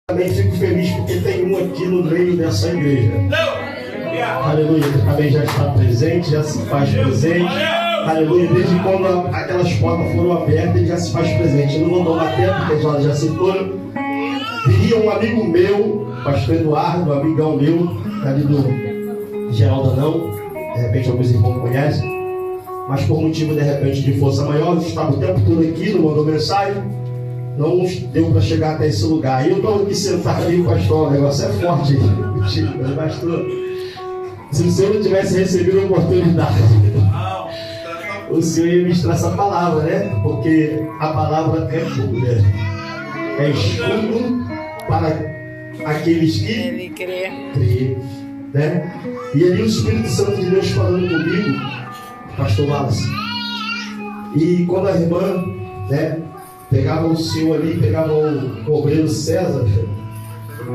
Também fico feliz porque tem um aqui no meio dessa igreja. Aleluia, que também já está presente, já se faz presente. Aleluia, desde quando aquelas portas foram abertas, ele já se faz presente. Ele não mandou bater porque já se foram. Viria um amigo meu, pastor Eduardo, um amigão meu, ali do Geraldo não, de repente alguns irmãos conhecem, mas por motivo de repente de força maior, estava o tempo todo aqui, não mandou mensagem. Não deu para chegar até esse lugar. E eu estou aqui sentado ali, pastor, o negócio é forte. Pastor, se o senhor não tivesse recebido a oportunidade, o senhor ia ministrar essa palavra, né? Porque a palavra é pura. É escudo para aqueles que crê, né? E ali o Espírito Santo de Deus falando comigo, pastor Wallace. E quando a irmã, né, pegava o senhor ali, pegava o obreiro César,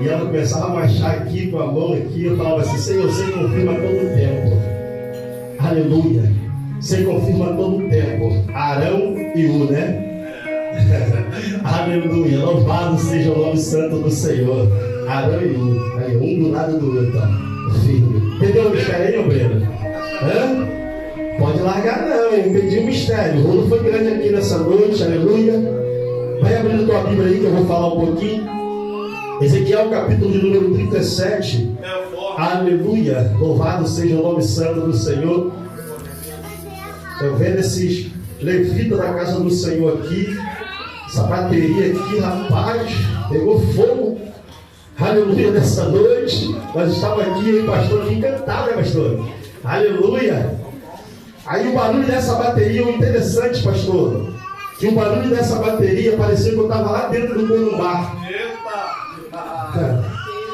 e ela começava a marchar aqui com a mão aqui, eu falava assim: Senhor, você confirma todo o tempo. Aleluia. Você confirma todo o tempo. Arão e U, né? Aleluia. Louvado seja o nome santo do Senhor. Arão e U. Aí, um do lado do outro. Firme. Entendeu o mistério aí, obreiro? Hã? Pode largar não, eu entendi o mistério. O rolo foi grande aqui nessa noite, aleluia. Vai abrindo tua Bíblia aí que eu vou falar um pouquinho. Ezequiel capítulo de número 37. Aleluia. Louvado seja o nome santo do Senhor. Eu vendo esses levitas da casa do Senhor aqui. Essa bateria aqui, rapaz, pegou fogo. Aleluia, nessa noite. Nós estávamos aqui, hein, pastor, aqui encantado, né, pastor? Aleluia. Aí o barulho dessa bateria, o interessante, pastor, que o barulho dessa bateria parecia que eu estava lá dentro do Corumbá.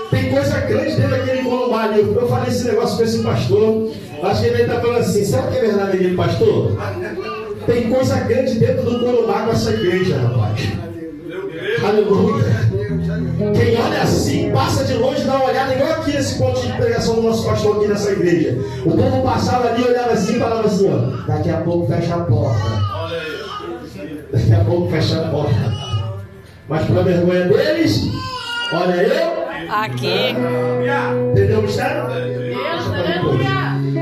Tem coisa grande dentro daquele Corumbá ali. Eu falei esse negócio com esse pastor. Acho que ele está falando assim: será que é verdade aquele pastor? Tem coisa grande dentro do Corumbá com essa igreja, rapaz. Aleluia. Quem olha assim, passa de longe, dá uma olhada, igual aqui nesse ponto de pregação do nosso pastor aqui nessa igreja. O povo passava ali, olhava assim e falava assim: ó, daqui a pouco fecha a porta. Daqui a pouco fecha a porta. Mas para a vergonha deles, olha eu aqui. Entendeu o mistério?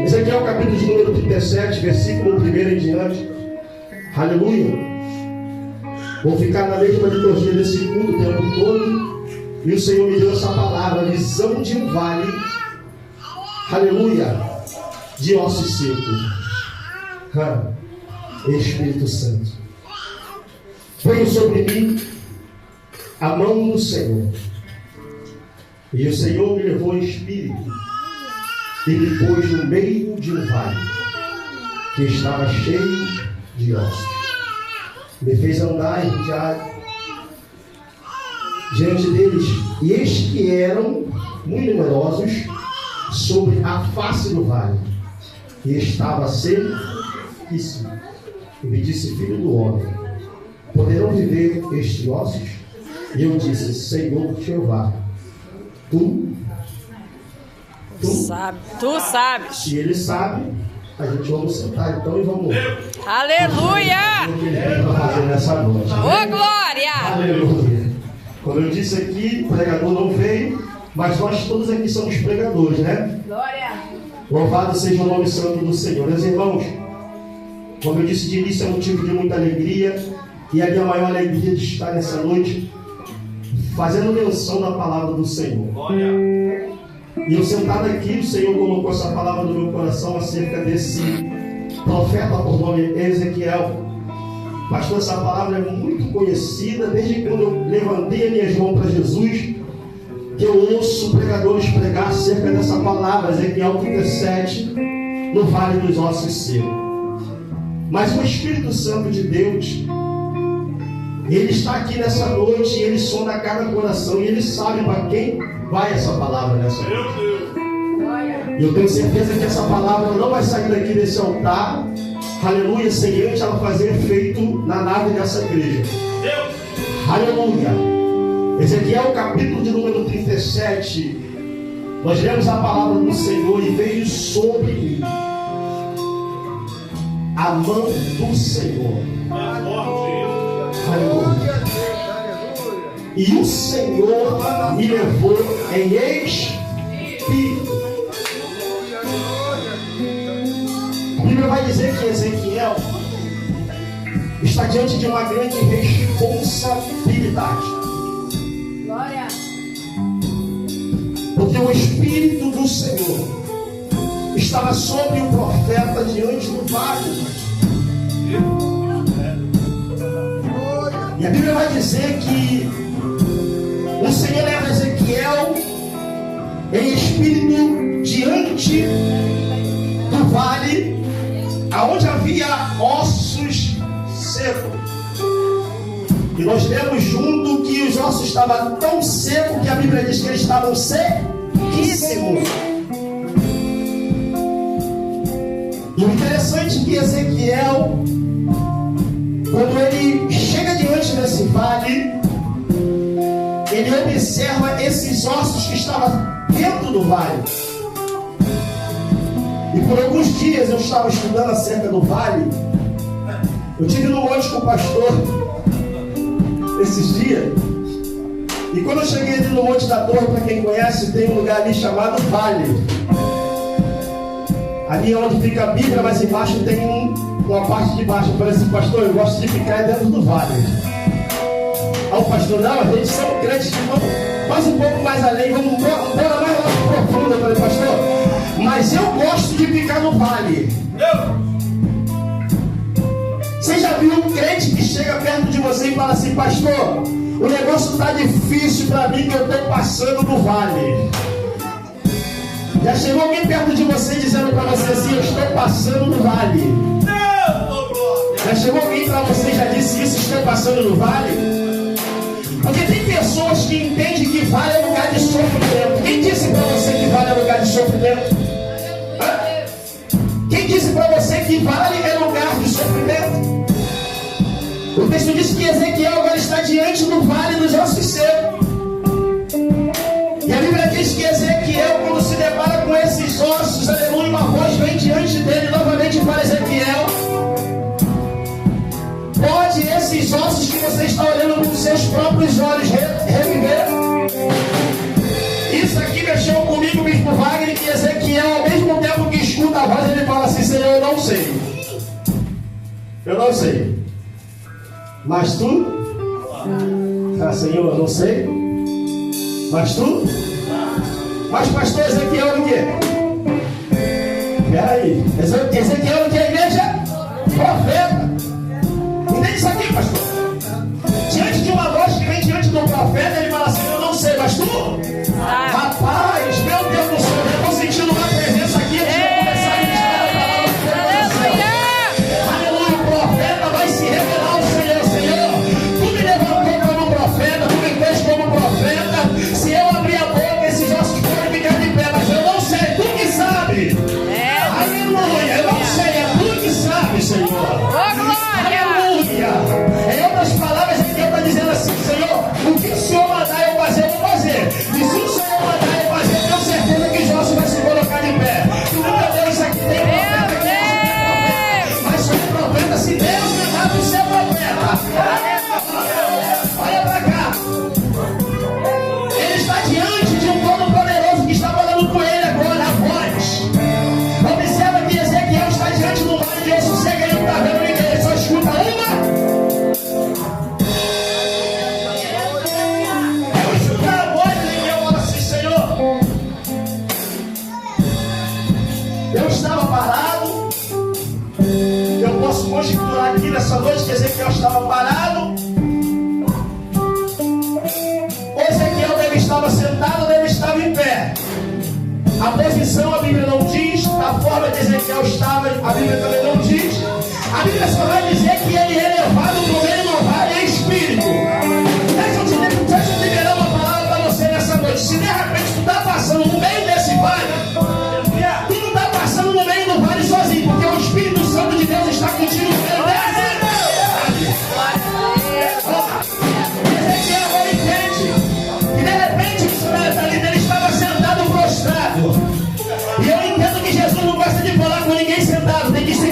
Esse aqui é o capítulo de número 37, versículo 1 em diante. Aleluia. Vou ficar na mesma liturgia desse culto o tempo todo. E o Senhor me deu essa palavra, visão de um vale. Aleluia. De ossos secos. Espírito Santo, veio sobre mim a mão do Senhor. E o Senhor me levou em espírito e me pôs no meio de um vale que estava cheio de ossos. Me fez andar diante deles, e eis que eram muito numerosos sobre a face do vale, e estava sequíssimo. E me disse: filho do homem, poderão viver estes ossos? E eu disse: Senhor Jeová, tu sabes. E ele sabe. A gente vamos sentar então e vamos. Aleluia! Nessa noite. Ô, glória! Aleluia! Como eu disse aqui, o pregador não veio, mas nós todos aqui somos pregadores, né? Glória! Louvado seja o nome santo do Senhor. Meus irmãos, como eu disse de início, é motivo de muita alegria, e a minha maior alegria de estar nessa noite fazendo menção da palavra do Senhor. Glória! E eu sentado aqui, o Senhor colocou essa palavra no meu coração acerca desse profeta por nome Ezequiel. Pastor, essa palavra é muito conhecida desde quando eu levantei as minhas mãos para Jesus, que eu ouço pregadores pregar acerca dessa palavra, Ezequiel 37, no Vale dos Ossos Secos. Mas o Espírito Santo de Deus, ele está aqui nessa noite, e ele sonda cada coração, e ele sabe para quem vai essa palavra nessa noite. E eu tenho certeza que essa palavra não vai sair daqui desse altar, aleluia, sem antes ela fazer efeito na nave dessa igreja. Aleluia. Ezequiel capítulo de número 37, nós lemos a palavra do Senhor: e veio sobre mim a mão do Senhor. Aleluia. E o Senhor me levou em espírito. A Bíblia vai dizer que Ezequiel está diante de uma grande responsabilidade. Glória. Porque o Espírito do Senhor estava sobre o profeta diante do vale. E a Bíblia vai dizer que o Senhor leva Ezequiel em espírito diante do vale, aonde havia ossos secos. E nós lemos junto que os ossos estavam tão secos que a Bíblia diz que eles estavam sequíssimos. E o interessante é que Ezequiel, quando ele chega diante desse vale, ele observa esses ossos que estavam dentro do vale. E por alguns dias eu estava estudando acerca do vale. Eu tive no monte com o pastor esses dias. E quando eu cheguei ali no Monte da Torre, para quem conhece, tem um lugar ali chamado Vale. Ali é onde fica a Bíblia, mas embaixo tem uma parte de baixo. Eu falei assim, pastor, eu gosto de ficar dentro do vale. Aí o pastor, não, a gente são crentes, vamos mais um pouco mais além, vamos embora mais lá profundo. Eu falei, pastor, mas eu gosto de ficar no vale. Você já viu um crente que chega perto de você e fala assim, pastor, o negócio está difícil para mim que eu estou passando no vale. Já chegou alguém perto de você dizendo para você assim, eu estou passando no vale? Já chegou alguém para você e já disse isso, estou passando no vale? Porque tem pessoas que entendem que vale é lugar de sofrimento. Quem disse para você que vale é lugar de sofrimento? Quem disse para você que vale é lugar de sofrimento? O texto diz que Ezequiel agora está diante do vale dos ossos secos. E a Bíblia diz que Ezequiel, quando se depara com esses ossos, aleluia, uma voz vem diante dele novamente para Ezequiel. Pode esses ossos que você está olhando com seus próprios olhos reviver? Isso aqui mexeu comigo, Bispo Wagner, que Ezequiel, ao mesmo tempo que escuta a voz, ele fala assim, Senhor, eu não sei. Eu não sei. Mas tu? Ah, Senhor, eu não sei. Mas tu? Mas pastor Ezequiel o quê? Peraí. Ezequiel o que é a igreja? Profeta. Entende isso aqui, pastor? Diante de uma voz que vem diante do profeta, ele fala assim, eu não sei, mas tu? Rapaz, meu Deus do céu, eu estou sentindo uma presença aqui antes de eu começar a ministrar a palavra do céu. Aleluia, o profeta vai se revelar ao Senhor. Senhor, tu me levantou como profeta, tu me fez como profeta. Se eu abrir a boca, esses ossos podem ficar de pé, mas eu não sei, tu que sabe. Aleluia, eu não sei, é tu que sabe, Senhor. Aleluia. Em outras palavras, ele está dizendo assim, Senhor, o que o Senhor mandar eu fazer, eu vou fazer. E se o Senhor mandar eu fazer, eu tenho certeza que os ossos vão se colocar de pé. Meu Deus, isso aqui tem profeta, aqui tem profeta. Mas só é profeta se Deus mandar o seu profeta. Olha para cá. Ele está diante de um Todo-Poderoso que está falando com ele agora, a voz. Observa que Ezequiel está diante do vale de ossos secos, ele não está vendo ninguém, ele só escuta uma. Eu escuto a voz e eu falo assim, Senhor, eu estava parado. Eu posso conjecturar aqui nessa noite que Ezequiel estava parado. Ezequiel deve estar sentado, deve estar em pé. A posição a Bíblia não diz, a forma que Ezequiel estava, a Bíblia também não diz. A Bíblia só vai dizer que ele é levado no meio do vale em espírito. Deixa eu te liberar uma palavra para você nessa noite. Se de repente tu está passando no meio desse vale, tu não está passando no meio do vale sozinho, porque o Espírito Santo de Deus está contigo. Ezequiel agora entende que de repente o Senhor ali dele estava sentado prostrado. E eu entendo que Jesus não gosta de falar com ninguém sentado, tem que se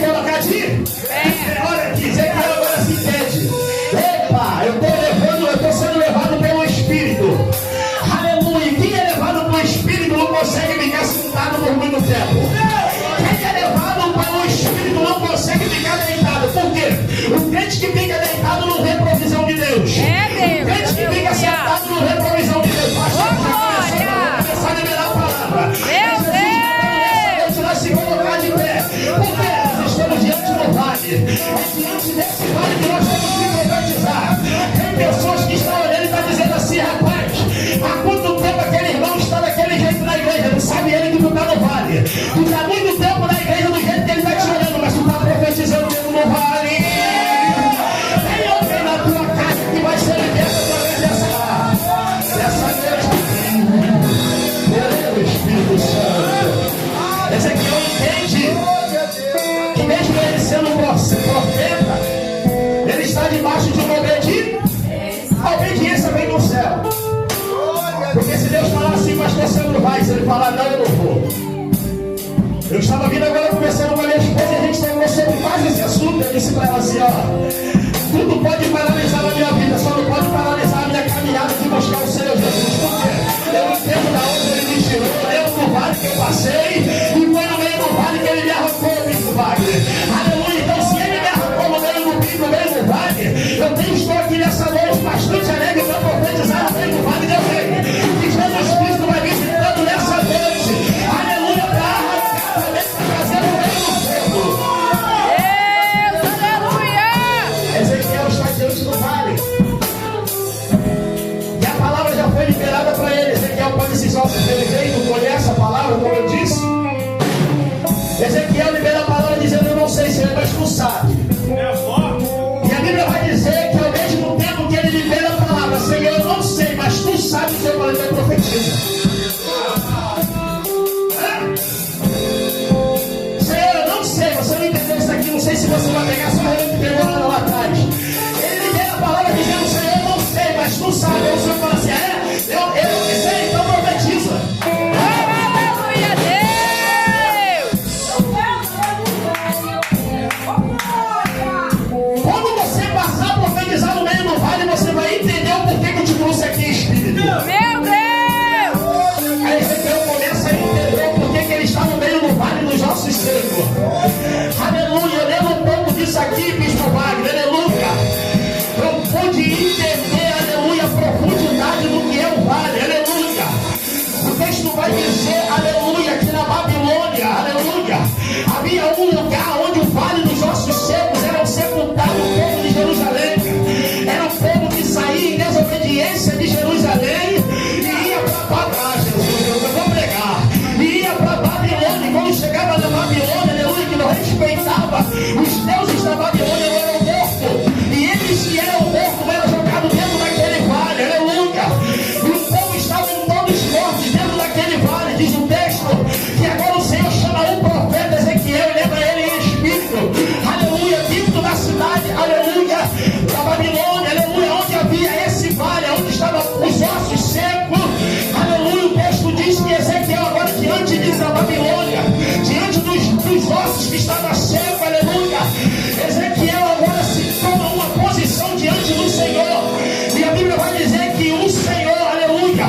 Deus falar assim, pastor, você não vai. Se ele falar não, eu não vou. Eu estava vindo agora conversando com a minha esposa e a gente falou sobre mais esse assunto. Eu disse para ela assim, ó, tudo pode paralisar a minha vida, só não pode paralisar a minha caminhada de buscar o Senhor Jesus. Por quê? Eu entendo da onde ele me tirou, eu lembro do vale que eu passei e foi no meio do vale que ele me arrancou o bico Wagner. Aleluia. Então se ele me arrancou no meio do bico, no meio do vale, eu estou aqui nessa noite bastante alegre para profetizar no meio do vale de alguém. Que Jesus Cristo vai vir ficando nessa noite. Aleluia. Para arrancar também, para trazer no meio do fogo. Deus, aleluia. Ezequiel está diante do vale. E a palavra já foi liberada para ele. Ezequiel pode se só se ele não conhece a palavra, como eu disse. Ezequiel libera a palavra dizendo, eu não sei se ele, mas tu sabe. E a Bíblia vai dizer que ao mesmo tempo que ele libera a palavra, Senhor, eu não sei, mas tu sabes que eu falei que profetiza. Senhor, eu não sei, você não entendeu isso aqui, não sei se você vai pegar, só eu que pegou lá atrás. Ele libera a palavra dizendo, Senhor, eu não sei, mas tu sabes. Aí o Senhor fala assim, eu não sei, então profetiza. Aleluia, Deus. Quando você passar a profetizar no meio do vale, você vai entender o porquê que eu te trouxe aqui, Espírito. Meu Deus. Aí Ezequiel começa a entender o porquê que ele está no meio do vale dos ossos secos. Aleluia, eu lembro um pouco disso aqui, Bispo Wagner, aleluia. Eu pude entender, aleluia, a profundidade do que é o vale, aleluia. O texto vai dizer, aleluia, que na Babilônia, aleluia, havia um lugar onde o vale dos ossos secos era o sepultado do povo de Jerusalém. Era o povo que saía em desobediência de Jerusalém e ia para Babilônia. Jesus, eu vou pregar. E ia para Babilônia. E quando chegava na Babilônia, aleluia, que não respeitava os deuses da Babilônia, eram mortos. E eles que eram mortos eram jogados dentro daquele vale, aleluia. E o povo estava todos mortos dentro daquele vale, diz o texto, que agora o Senhor chama um profeta Ezequiel e leva ele em espírito, aleluia, dentro da cidade, aleluia, da Babilônia, aleluia, onde havia esse vale, onde estavam os ossos secos, aleluia. O texto diz que Ezequiel agora diante da Babilônia, diante dos ossos que estavam secos, aleluia, Ezequiel agora se toma uma posição diante do Senhor, e a Bíblia vai dizer que o Senhor, aleluia,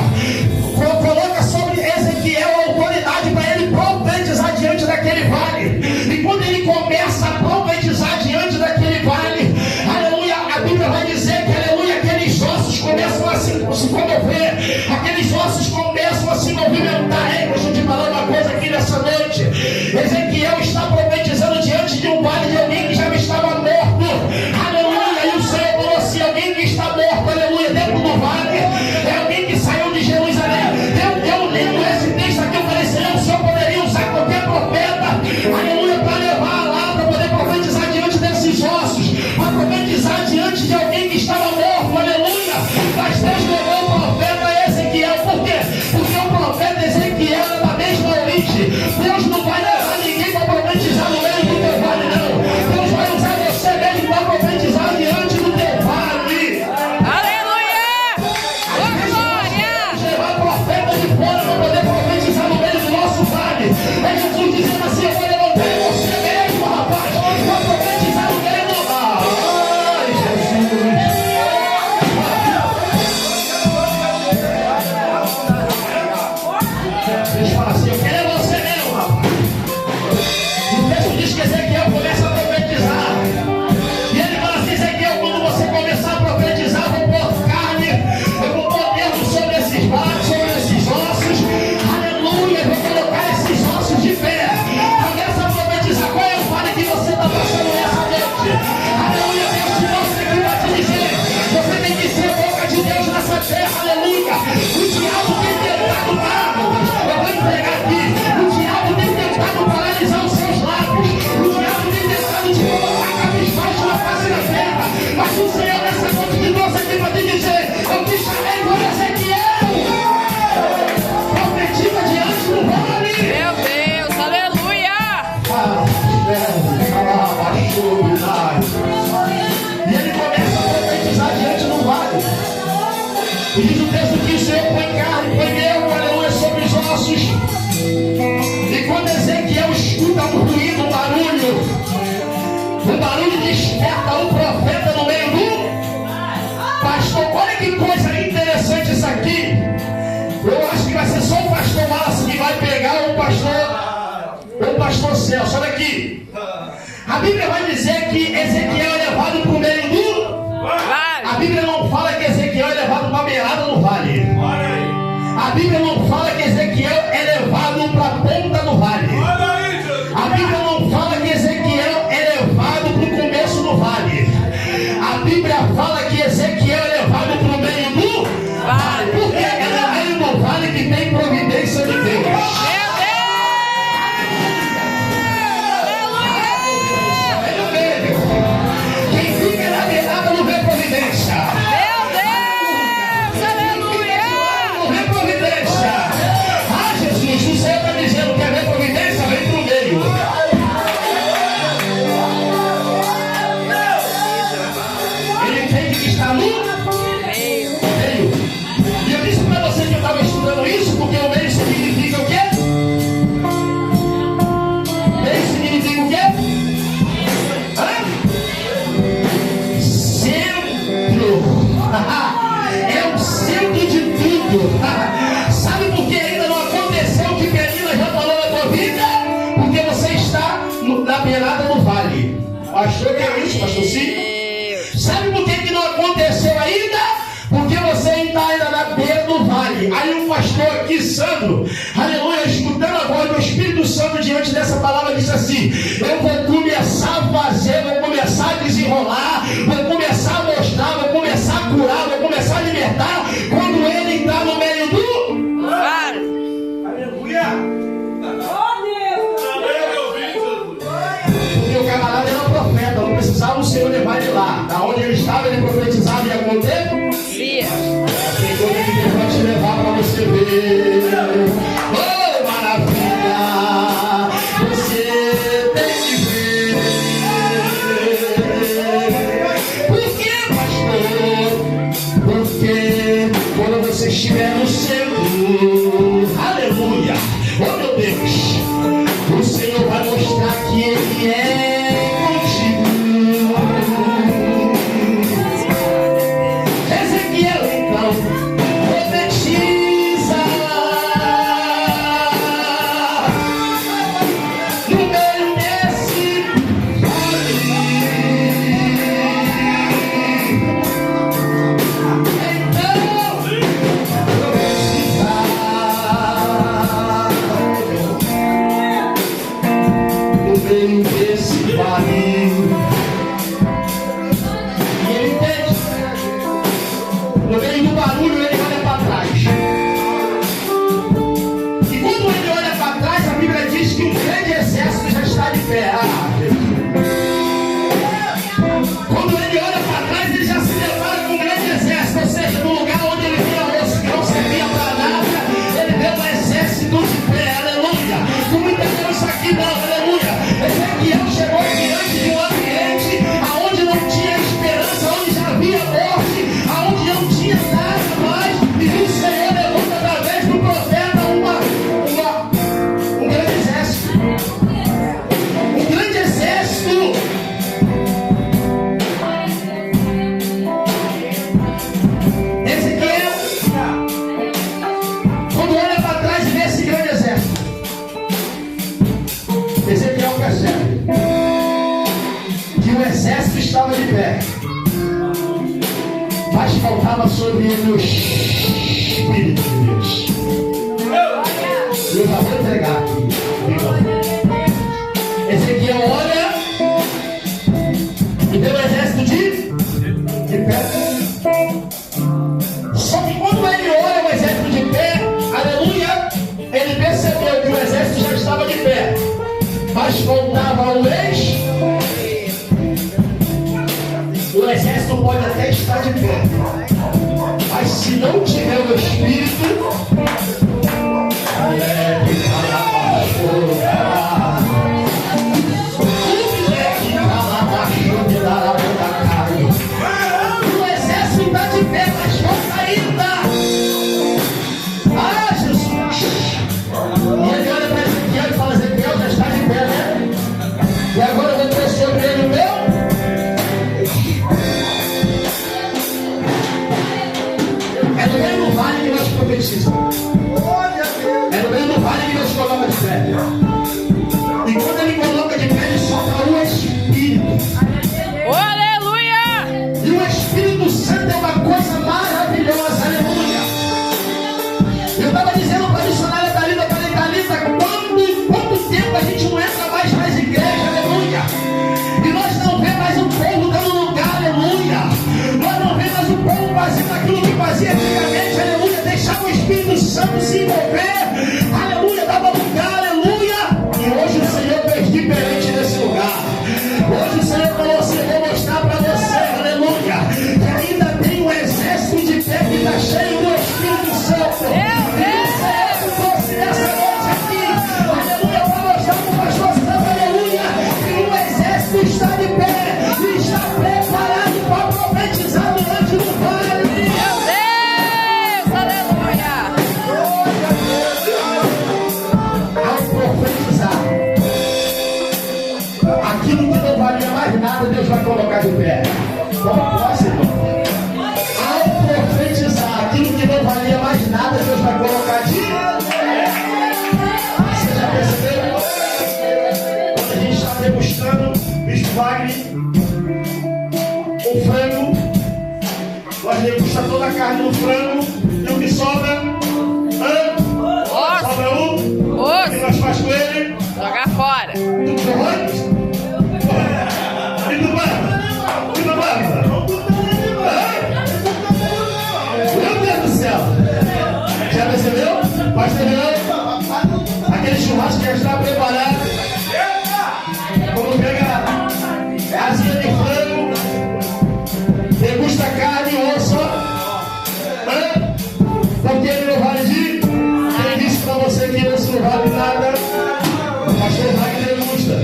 coloca sobre Ezequiel a autoridade para ele profetizar diante daquele vale. E quando ele começa a profetizar diante daquele vale, aleluia, a Bíblia vai dizer que, aleluia, aqueles ossos começam a se comover, aqueles ossos começam a se movimentar. Ei, deixa eu te falar uma coisa aqui nessa noite. Ezequiel está profetizando diante de um vale de alguém que já estava morto, aleluia, e o Senhor falou assim, alguém que está morto, aleluia, dentro do vale, é alguém que saiu de Jerusalém. Eu lembro esse texto aqui, eu falei, Senhor, o Senhor poderia usar qualquer profeta, aleluia, para levar lá, para poder profetizar diante desses ossos, para profetizar diante de alguém que estava morto, aleluia. Mas Deus levou o profeta Ezequiel, por quê? pastor Celso, olha aqui. A Bíblia vai dizer que Ezequiel é levado para o meio do vale. A Bíblia não fala que Ezequiel é levado para a beirada do vale. A Bíblia não fala que Ezequiel é levado para a ponta do vale. A Bíblia não fala que Ezequiel é levado para o começo do vale. A Bíblia fala que Ezequiel é levado para o meio do vale. Porque é no meio do vale que tem providência de Deus. É o centro de tudo. Sabe por que ainda não aconteceu o que Penina já falou na tua vida? Porque você está na beirada do vale. Achou que é isso, pastor? Sim? Sabe por que não aconteceu ainda? Porque você está ainda na beira do vale. Aí um pastor aqui, Sandro, aleluia, escutando a voz do Espírito Santo diante dessa palavra, disse assim: eu vou começar a fazer, vou começar a desenrolar, vou começar a mostrar, vou começar a curar, vou começar a libertar, quando ele está no meio do vale. Aleluia. Porque o camarada era profeta, não precisava o Senhor levar ele lá. Da onde ele estava, ele profetizava e ia acontecer. Quando ele vai te levar para você ver. Oh, maravilha! Você tem que ver. Por que, pastor? Porque quando você estiver no centro, aleluia! Oh, meu Deus! O Senhor vai mostrar que Ele é contigo. Ezequiel, então, mas faltava sobre ele o Espírito de Deus. Eu já vou entregar aqui. Ezequiel olha e vê o exército de pé. Só que quando ele olha o exército de pé, aleluia, ele percebeu que o exército já estava de pé, mas faltava o ex. O exército pode até estar de pé, mas se não tiver Santo se envolver, aleluia, dava lugar, aleluia. E hoje o Senhor fez diferente nesse lugar. Hoje o Senhor falou assim: eu vou mostrar para você, aleluia, que ainda tem um exército de pé que está cheio do Espírito Santo. E o Senhor trouxe nessa noite aqui, aleluia, para mostrar para o pastor Santo, aleluia, que o exército está de pé e está preparado para profetizar durante o vale. Meu Deus, aleluia. Ao profetizar, aquilo que não valia mais nada, Deus vai colocar de pé. Como posso, irmão? Ao profetizar, aquilo que não valia mais nada, Deus vai colocar de pé. Você já percebeu? Quando a gente está degustando, bicho Wagner, um frango, nós degustamos toda a carne do frango, e o que sobra? Sobra o que nós faz com ele? Joga fora. Tudo correndo? E do barba? E do barba? Meu Deus do céu! Já percebeu? Pastor Leão, aquele churrasco que já está preparado. Quando pega a asinha de frango, degusta a carne e osso. Porque ele não vale de. Quem disse pra você que osso não vale nada? Pastor Wagner degusta.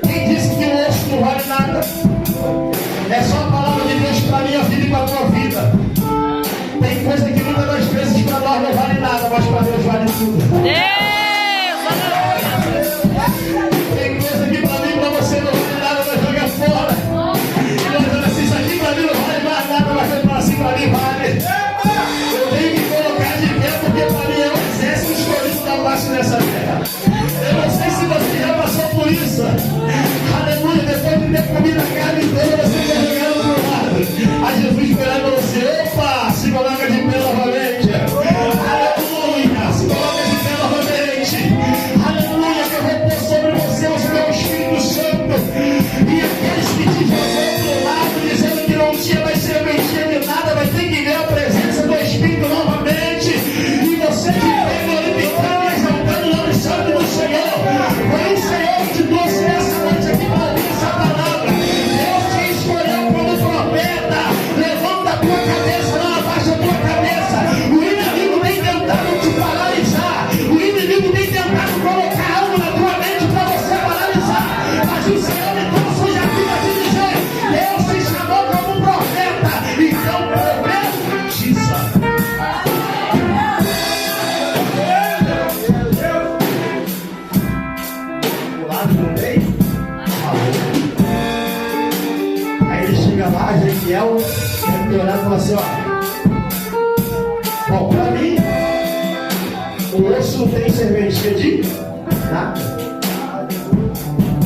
Quem disse que o osso não vale nada? É só a palavra de Deus para a minha vida e para a tua vida. Tem coisa que muitas das vezes para nós não vale nada, mas para Deus vale tudo. Deus, aleluia. Tem coisa que para mim e para você não vale nada, mas joga fora. E nós dizemos assim: isso aqui para mim não vale mais nada, mas eu falo assim: para mim vale. Eu tenho que colocar de pé, porque para mim é o exército escolhido da face dessa terra. Eu não sei se você já passou por isso. Aleluia, depois de ter comido a carne toda, você está jogando pro lado. A Jesus esperando você: opa, se coloca de pé novamente. Aleluia, se coloca de pé novamente. Aleluia, que eu vou pôr sobre você o meu Espírito Santo. E aqueles que te jogam pro lado, dizendo que não tinha mais serventia de nada, vai ter que ver a presença do Espírito novamente. E você que vem glorificando e exaltando o nome santo do Senhor. Foi o Senhor que te trouxe nessa noite aqui para ouvir essa palavra. Deus te escolheu como profeta. Levanta a tua cabeça, não abaixa a tua cabeça. O inimigo tem tentado te paralisar. O inimigo tem tentado colocar algo na tua mente para você paralisar. Mas o Senhor me trouxe hoje aqui para te dizer: Deus te chamou como profeta. Então profetiza. O lado do meio, aí ele chega lá, Ezequiel, ele olhar e fala assim: ó, bom, para mim, o osso não tem serventia de nada.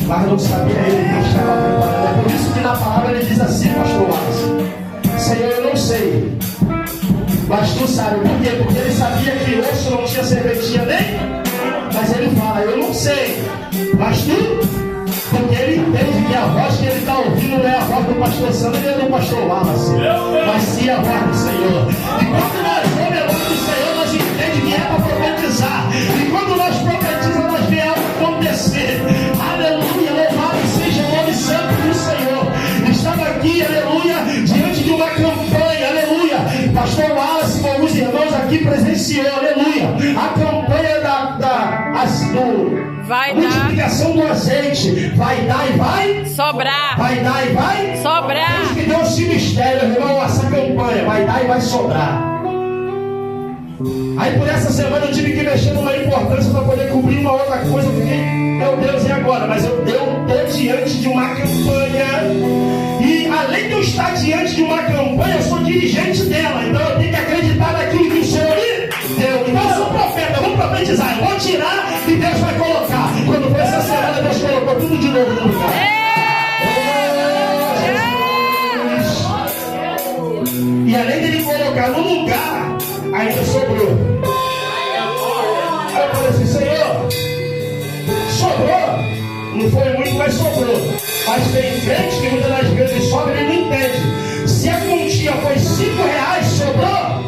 Mas não sabia ele que estava preparado. É por isso que na palavra ele diz assim, pastor Wallace: Senhor, eu não sei, mas tu sabe. Por quê? Porque ele sabia que o osso não tinha serventia nem. Mas ele fala: eu não sei, mas tu. Porque ele entende que a voz que ele está ouvindo não é a voz do pastor Sandro nem do pastor Wallace, mas sim a voz do Senhor. E quando nós ouvimos a voz do Senhor, nós entendemos que é para profetizar. E quando nós profetizamos, nós vemos algo acontecer. Aleluia, louvado seja o nome santo do Senhor. Estava aqui, aleluia, diante de uma campanha, aleluia. Pastor Wallace com alguns irmãos aqui presenciou, aleluia, a campanha vai multiplicação do azeite. Vai dar e vai sobrar. Vai dar e vai sobrar. Deus me deu esse mistério, irmão, essa campanha. Vai dar e vai sobrar. Aí por essa semana eu tive que mexer numa importância para poder cobrir uma outra coisa, porque, meu Deus, e agora? Mas eu estou diante de uma campanha. E além de eu estar diante de uma campanha, eu sou dirigente dela. Então eu tenho que acreditar naquilo que o Senhor me deu. Então eu sou profeta, eu vou profetizar, eu vou tirar e Deus vai colocar. Quando foi essa semana, Deus colocou tudo de novo no lugar. E além de ele colocar no lugar, ainda sobrou. Aí eu falei assim: Senhor, sobrou. Não foi muito, mas sobrou. Mas tem crente que muitas das vezes sobra e ele não entende. Se a quantia foi R$5, sobrou.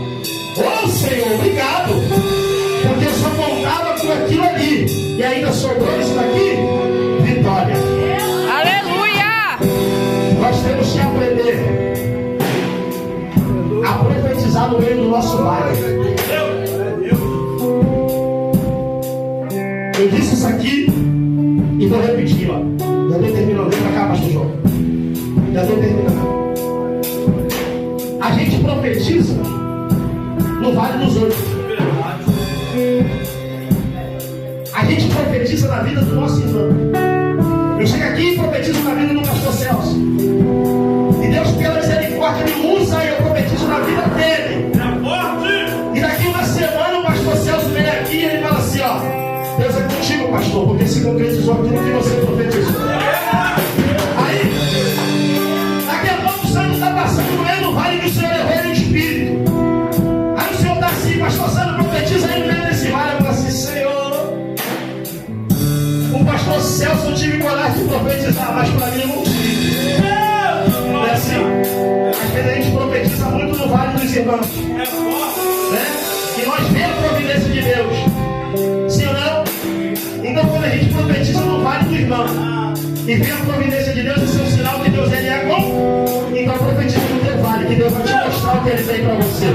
Ou E ainda sobrou isso daqui, vitória. Aleluia! Nós temos que aprender a profetizar no meio do nosso vale. Eu disse isso aqui e vou repetir, ó. Já estou terminando. Vem pra cá, pastor João. Já estou terminando. A gente profetiza no Vale dos Outros. A gente profetiza na vida do nosso irmão. Eu chego aqui e profetizo na vida do pastor Celso. E Deus, pela misericórdia, me usa e eu profetizo na vida dele. E daqui uma semana o pastor Celso vem aqui e ele fala assim, ó: Deus é contigo, pastor, porque se concretizou aquilo que você profetizou. Aí, daqui a pouco o Senhor está passando no meio do vale que o Senhor errou no espírito. Aí o Senhor está assim: pastor Sandro, profetiza aí no meio desse vale. Eu falo assim: Senhor, o pastor Celso eu tive coragem de profetizar, mas para mim eu não tive. É assim, às vezes a gente profetiza muito no vale dos irmãos, né? E nós vemos a providência de Deus. Sim ou não? Então quando a gente profetiza no vale do irmão e vê a providência de Deus, isso é um sinal que Deus ele é bom. Então profetiza no teu vale, que Deus vai te mostrar o que ele tem para você.